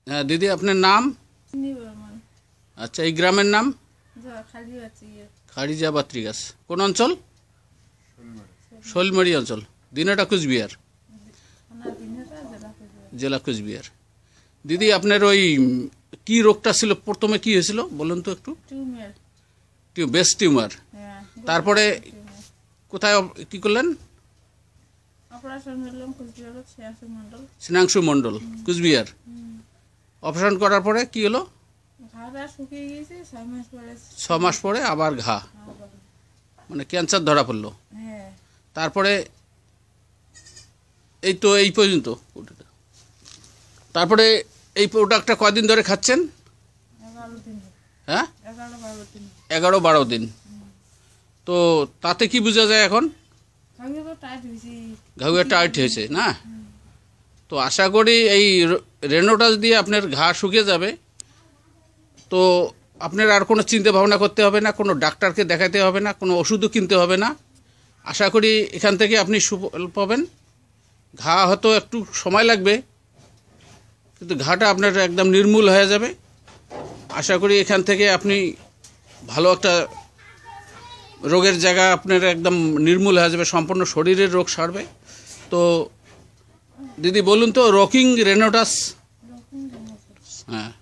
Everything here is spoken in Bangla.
হ্যাঁ দিদি, আপনার নাম? আচ্ছা, এই গ্রামের নাম? খারিজা বাত্রিগাছ। কোন অঞ্চল? শোলমারি অঞ্চল, দিনহাটা কুচবিহার, জেলা কুচবিহার। দিদি, আপনার ওই কি রোগটা ছিল, প্রথমে কি হয়েছিল বলুন তো একটু? Breast tumour. তারপরে কোথায় কি করলেন? শ্রেয়াংশু মণ্ডল, কুচবিহার। অপারেশন করার পরে কি হলো? 6 মাস পরে আবার ঘা, মানে ক্যান্সার ধরা পড়লো। তারপরে এই তো এই পর্যন্ত। তারপরে এই প্রোডাক্টটা কয়দিন ধরে খাচ্ছেন? হ্যাঁ, 11-12 দিন। তো তাতে কি বোঝা যায় এখন? ঘাউয়া টাইট হয়েছে না? তো আশা করি এই রেনোটাস দিয়ে আপনার ঘা শুকিয়ে যাবে। তো আপনার আর কোনো চিন্তা ভাবনা করতে হবে না, কোনো ডাক্তারকে দেখাতে হবে না, কোনো ওষুধও কিনতে হবে না। আশা করি এখান থেকে আপনি সুফল পাবেন। ঘা হয়তো একটু সময় লাগবে, কিন্তু ঘাটা আপনার একদম নির্মূল হয়ে যাবে। আশা করি এখান থেকে আপনি ভালো একটা রোগের জায়গা আপনার একদম নির্মূল হয়ে যাবে, সম্পূর্ণ শরীরের রোগ সারবে। তো দিদি বলুন তো, রকিং রেনোটাস। হ্যাঁ।